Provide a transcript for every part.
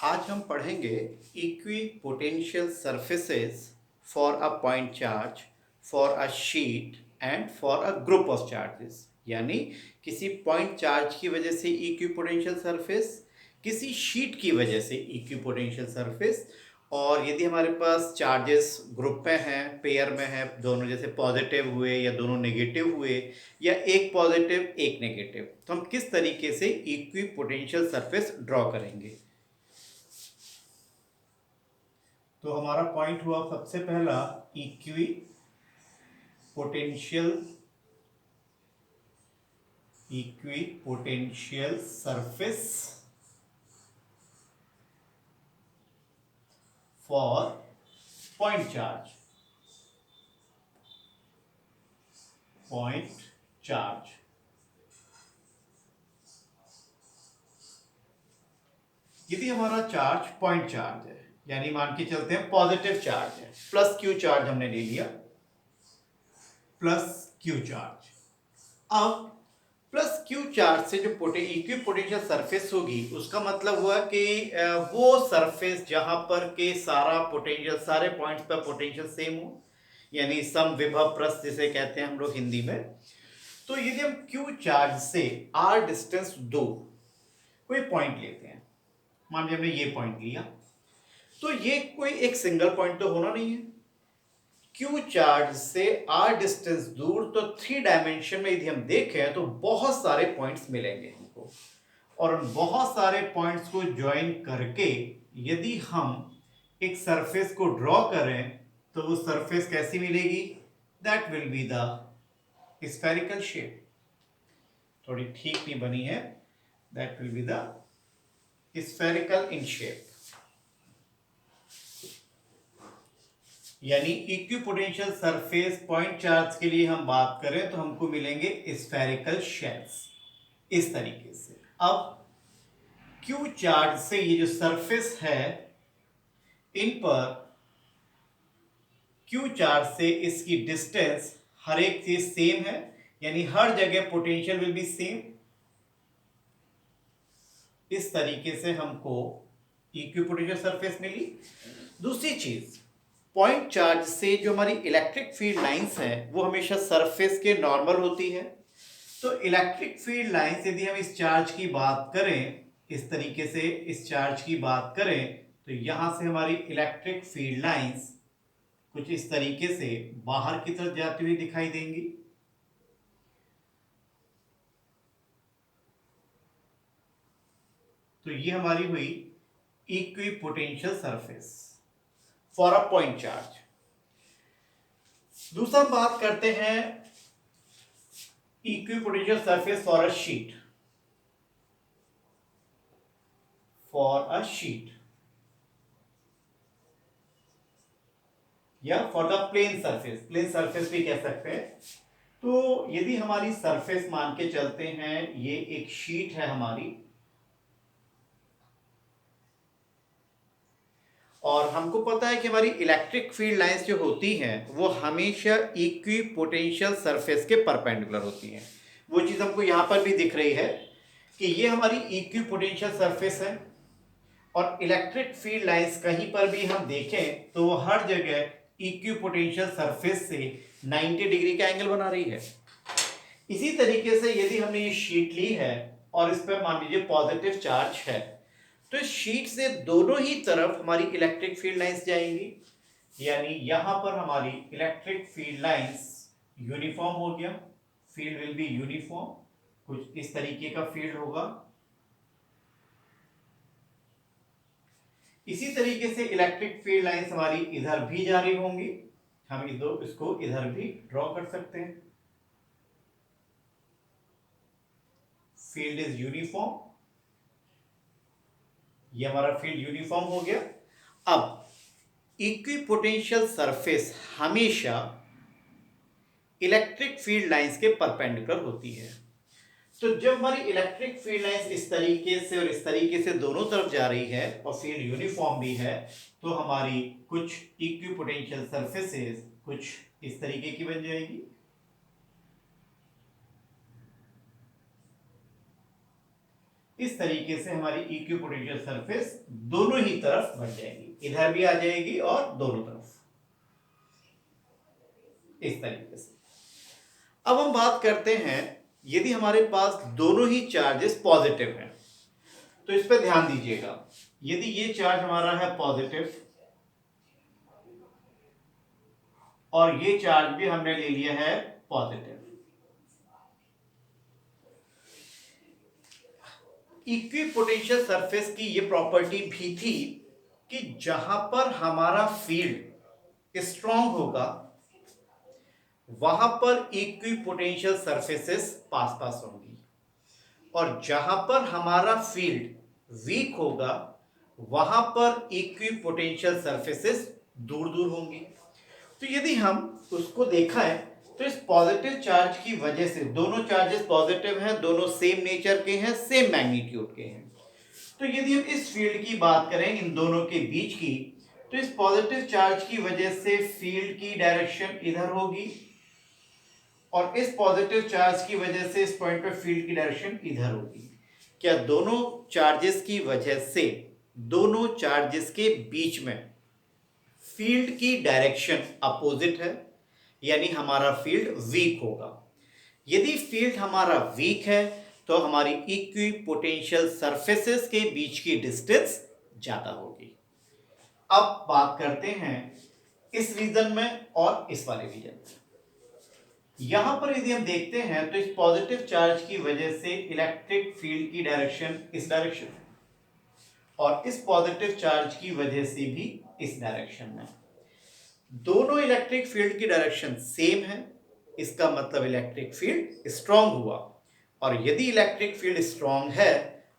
आज हम पढ़ेंगे equipotential surfaces for a point charge, for a sheet and for a group of charges. यानी किसी पॉइंट चार्ज की वजह से इक्विपोटेंशियल सरफेस, किसी शीट की वजह से इक्विपोटेंशियल सरफेस, और यदि हमारे पास चार्जेस ग्रुप में हैं, पेयर में हैं, दोनों जैसे पॉजिटिव हुए या दोनों नेगेटिव हुए या एक पॉजिटिव एक नेगेटिव, तो हम किस तरीके से इक्विपोटेंशियल सरफेस ड्रॉ करेंगे। तो हमारा पॉइंट हुआ सबसे पहला equi potential surface for point charge. यदि हमारा चार्ज पॉइंट चार्ज है, यानी मान के चलते हैं पॉजिटिव चार्ज है, प्लस क्यू चार्ज हमने ले लिया, प्लस क्यू चार्ज। अब प्लस क्यू चार्ज से जो इक्विपोटेंशियल सरफेस होगी, उसका मतलब हुआ कि वो सरफेस जहां पर के सारा पोटेंशियल, सारे पॉइंट्स पर पोटेंशियल सेम हो, यानी सम विभव प्रस्थ जिसे कहते हैं हम लोग हिंदी में। तो यदि हम क्यू चार्ज से आर डिस्टेंस दूर कोई पॉइंट लेते हैं, मान लीजिए हमने ये पॉइंट लिया, तो ये कोई एक सिंगल पॉइंट तो होना नहीं है। क्यू चार्ज से आर डिस्टेंस दूर, तो थ्री डायमेंशन में यदि हम देखें तो बहुत सारे पॉइंट्स मिलेंगे हमको, और उन बहुत सारे पॉइंट्स को ज्वाइन करके यदि हम एक सरफेस को ड्रॉ करें तो वो सरफेस कैसी मिलेगी? That will be the spherical shape. थोड़ी ठीक नहीं बनी है, that will be the spherical in shape. यानी इक्विपोटेंशियल सरफेस पॉइंट चार्ज के लिए हम बात करें तो हमको मिलेंगे स्फेरिकल शेल्स इस तरीके से। अब क्यू चार्ज से ये जो सरफेस है, इन पर क्यू चार्ज से इसकी डिस्टेंस हर एक चीज सेम है, यानी हर जगह पोटेंशियल विल बी सेम। इस तरीके से हमको इक्विपोटेंशियल सरफेस मिली। दूसरी चीज, पॉइंट चार्ज से जो हमारी इलेक्ट्रिक फील्ड लाइंस हैं वो हमेशा सरफेस के नॉर्मल होती है। तो इलेक्ट्रिक फील्ड लाइंस, यदि हम इस चार्ज की बात करें, इस तरीके से इस चार्ज की बात करें, तो यहां से हमारी इलेक्ट्रिक फील्ड लाइंस कुछ इस तरीके से बाहर की तरफ जाती हुई दिखाई देंगी। तो ये हमारी हुई equipotential surface for a point charge. दूसरा बात करते हैं equipotential surface for a sheet या फॉर द प्लेन सरफेस भी कह सकते हैं। तो यदि हमारी सरफेस मान के चलते हैं, ये एक शीट है हमारी, और हमको पता है कि हमारी इलेक्ट्रिक फील्ड लाइंस जो होती हैं वो हमेशा इक्विपोटेंशियल सरफेस के परपेंडिकुलर होती हैं। वो चीज हमको यहां पर भी दिख रही है कि ये हमारी इक्विपोटेंशियल सरफेस है, और इलेक्ट्रिक फील्ड लाइंस कहीं पर भी हम देखें तो वो हर जगह इक्विपोटेंशियल सरफेस से 90 डिग्री का एंगल बना रही है। इसी तरीके से यदि हमने ये शीट ली है और इस पर मान लीजिए पॉजिटिव चार्ज है, तो इस शीट से दोनों ही तरफ हमारी इलेक्ट्रिक फील्ड लाइंस जाएंगी, यानी यहां पर हमारी इलेक्ट्रिक फील्ड लाइंस यूनिफॉर्म हो गया, फील्ड विल बी यूनिफॉर्म, कुछ इस तरीके का फील्ड होगा। इसी तरीके से इलेक्ट्रिक फील्ड लाइंस हमारी इधर भी जारी होंगी, हम इसको इधर भी ड्रॉ कर सकते हैं। फील्ड इज यूनिफॉर्म, ये हमारा फील्ड यूनिफॉर्म हो गया। अब इक्विपोटेंशियल सरफेस हमेशा इलेक्ट्रिक फील्ड लाइंस के परपेंडिकुलर होती है। तो जब हमारी इलेक्ट्रिक फील्ड लाइंस इस तरीके से और इस तरीके से दोनों तरफ जा रही है और फील्ड यूनिफॉर्म भी है, तो हमारी कुछ इक्विपोटेंशियल सरफेसेस कुछ इस तरीके की बन जाएगी। इस तरीके से हमारी इक्वी पोटेंशियल सरफेस दोनों ही तरफ बन जाएगी, इधर भी आ जाएगी और दोनों तरफ, इस तरीके से। अब हम बात करते हैं, यदि हमारे पास दोनों ही चार्जेस पॉजिटिव हैं, तो इस पर ध्यान दीजिएगा। यदि ये चार्ज हमारा है पॉजिटिव और ये चार्ज भी हमने ले लिया है पॉजिटिव, इक्वी पोटेंशियल सरफेस की ये प्रॉपर्टी भी थी कि जहां पर हमारा फील्ड स्ट्रांग होगा वहां पर इक्वी पोटेंशियल सरफेसेस पास पास होंगी, और जहां पर हमारा फील्ड वीक होगा वहां पर इक्वी पोटेंशियल सरफेसेस दूर दूर होंगी। तो यदि हम उसको देखा है तो इस पॉजिटिव चार्ज की वजह से, दोनों चार्जेस पॉजिटिव हैं, दोनों सेम नेचर के हैं, सेम मैग्नीट्यूड के हैं, तो यदि हम इस फील्ड की बात करें इन दोनों के बीच की, तो इस पॉजिटिव चार्ज की वजह से फील्ड की डायरेक्शन इधर होगी और इस पॉजिटिव चार्ज की वजह से इस पॉइंट पे फील्ड की डायरेक्शन इधर होगी। क्या दोनों चार्जेस की वजह से दोनों चार्जेस के बीच में फील्ड की डायरेक्शन अपोजिट है, यानी हमारा फील्ड वीक होगा। यदि फील्ड हमारा वीक है तो हमारी इक्वी पोटेंशियल सरफेसेस के बीच की डिस्टेंस ज्यादा होगी। अब बात करते हैं इस रीजन में और इस वाले रीजन में। यहां पर यदि हम देखते हैं तो इस पॉजिटिव चार्ज की वजह से इलेक्ट्रिक फील्ड की डायरेक्शन इस डायरेक्शन में और इस पॉजिटिव चार्ज की वजह से भी इस डायरेक्शन में। दोनों इलेक्ट्रिक फील्ड की डायरेक्शन सेम है, इसका मतलब इलेक्ट्रिक फील्ड स्ट्रांग हुआ, और यदि इलेक्ट्रिक फील्ड स्ट्रांग है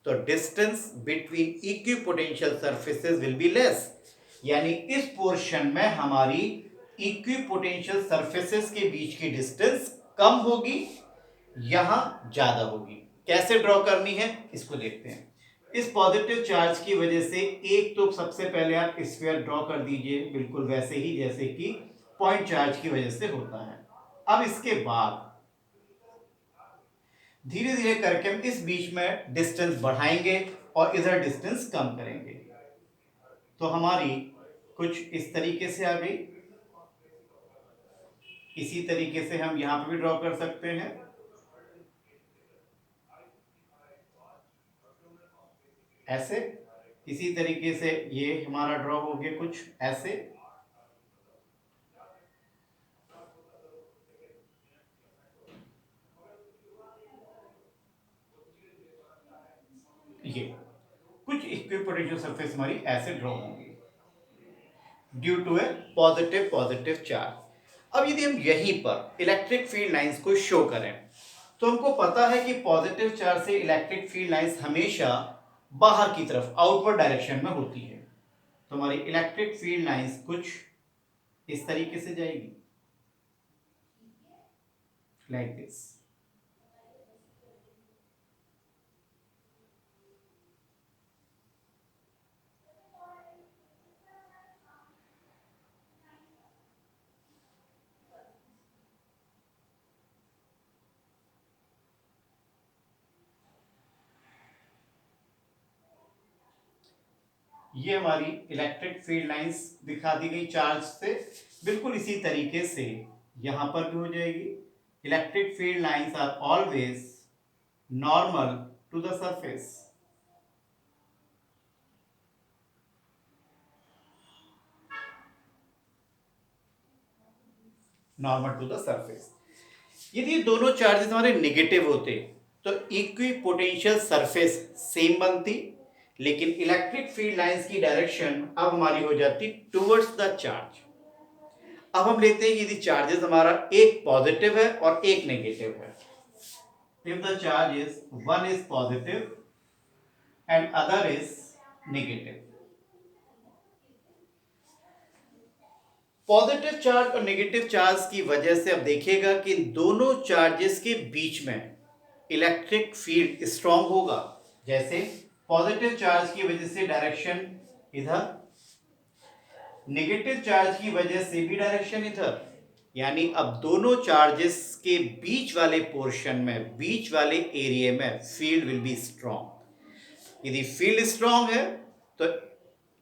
तो distance between equi potential surfaces will be less, यानी इस पोर्शन में हमारी इक्वी पोटेंशियल सरफेसेस के बीच की डिस्टेंस कम होगी, यहां ज्यादा होगी। कैसे ड्रॉ करनी है इसको देखते हैं। इस पॉजिटिव चार्ज की वजह से एक तो सबसे पहले आप स्फीयर ड्रॉ कर दीजिए, बिल्कुल वैसे ही जैसे कि पॉइंट चार्ज की वजह से होता है। अब इसके बाद धीरे धीरे करके हम इस बीच में डिस्टेंस बढ़ाएंगे और इधर डिस्टेंस कम करेंगे, तो हमारी कुछ इस तरीके से आ गई। इसी तरीके से हम यहां पर भी ड्रॉ कर सकते हैं। ऐसे इसी तरीके से ये हमारा ड्रॉ हो गया कुछ ऐसे। ये कुछ इक्वी पोटेंशियल सरफेस हमारी ऐसे ड्रॉ होंगी due to a positive charge. अब यदि हम यहीं पर इलेक्ट्रिक फील्ड लाइंस को शो करें तो हमको पता है कि पॉजिटिव चार्ज से इलेक्ट्रिक फील्ड लाइंस हमेशा बाहर की तरफ आउटवर्ड डायरेक्शन में होती है, तो हमारी इलेक्ट्रिक फील्ड लाइंस कुछ इस तरीके से जाएगी, लाइक दिस। ये हमारी इलेक्ट्रिक फील्ड लाइंस दिखा दी गई चार्ज से, बिल्कुल इसी तरीके से यहां पर भी हो जाएगी। Electric field lines are always normal to the surface. Normal to the surface. यदि दोनों चार्जेस हमारे नेगेटिव होते तो इक्वी पोटेंशियल सरफेस सेम बनती, लेकिन इलेक्ट्रिक फील्ड लाइंस की डायरेक्शन अब हमारी हो जाती टुवर्ड्स द चार्ज। अब हम लेते हैं यदि चार्जेस हमारा एक पॉजिटिव है और एक नेगेटिव है, if the charge is one is positive and other is negative। Positive charge और नेगेटिव चार्ज की वजह से अब देखिएगा कि दोनों चार्जेस के बीच में इलेक्ट्रिक फील्ड स्ट्रांग होगा। जैसे पॉजिटिव चार्ज की वजह से डायरेक्शन इधर, नेगेटिव चार्ज की वजह से भी डायरेक्शन इधर, यानी अब दोनों चार्जेस के बीच वाले पोर्शन में, बीच वाले एरिया में फील्ड विल बी स्ट्रांग। यदि फील्ड स्ट्रांग है तो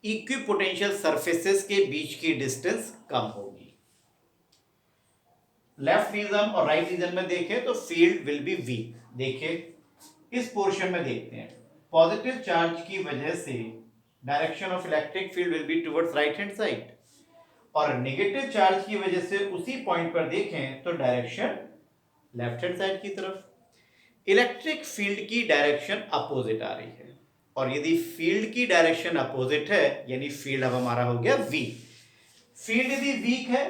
इक्विपोटेंशियल सरफेसेस के बीच की डिस्टेंस कम होगी। लेफ्ट रीजन और राइट रीजन में देखें तो फील्ड विल बी वीक। देखिए इस पोर्शन में देखते हैं, पॉजिटिव चार्ज की वजह से direction of electric field will be towards right hand side, और नेगेटिव चार्ज की वजह से उसी पॉइंट पर देखें तो डायरेक्शन लेफ्ट हैंड साइड की तरफ। इलेक्ट्रिक फील्ड की डायरेक्शन अपोजिट आ रही है, और यदि फील्ड की डायरेक्शन अपोजिट है यानी फील्ड अब हमारा हो गया वीक। फील्ड यदि वीक है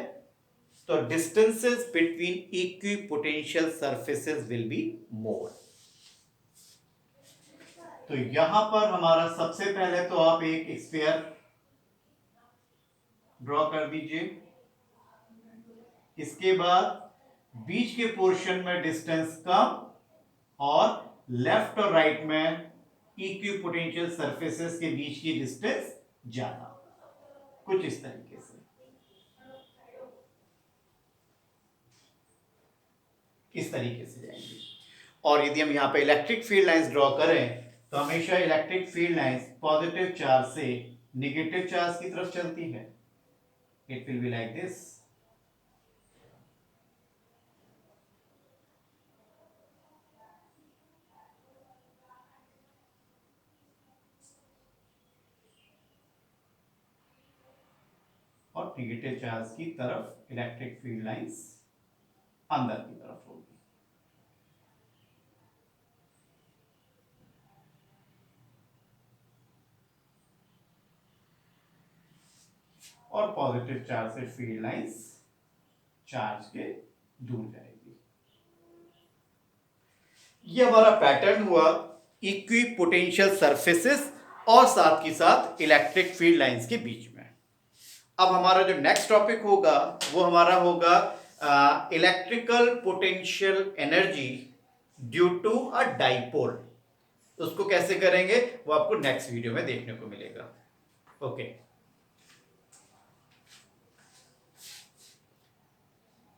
तो distances between equipotential surfaces will be more. तो यहां पर हमारा सबसे पहले तो आप एक स्फीयर ड्रॉ कर दीजिए, इसके बाद बीच के पोर्शन में डिस्टेंस कम और लेफ्ट और राइट में इक्विपोटेंशियल सरफेसेस के बीच की डिस्टेंस ज्यादा, कुछ इस तरीके से। इस तरीके से जाएंगे। और यदि हम यहां पे इलेक्ट्रिक फील्ड लाइंस ड्रॉ करें तो हमेशा electric field lines positive charge से नेगेटिव चार्ज की तरफ चलती है। It will be like this. और नेगेटिव चार्ज की तरफ इलेक्ट्रिक फील्ड लाइंस अंदर की तरफ होगी। और पॉजिटिव चार्ज से फील्ड लाइंस चार्ज के दूर जाएगी। ये हमारा पैटर्न हुआ इक्विपोटेंशियल सरफेसेस और साथ ही साथ इलेक्ट्रिक फील्ड लाइंस के बीच में। अब हमारा जो नेक्स्ट टॉपिक होगा वो हमारा होगा electrical potential energy due to a dipole. उसको कैसे करेंगे वो आपको नेक्स्ट वीडियो में देखने को मिलेगा। ओके।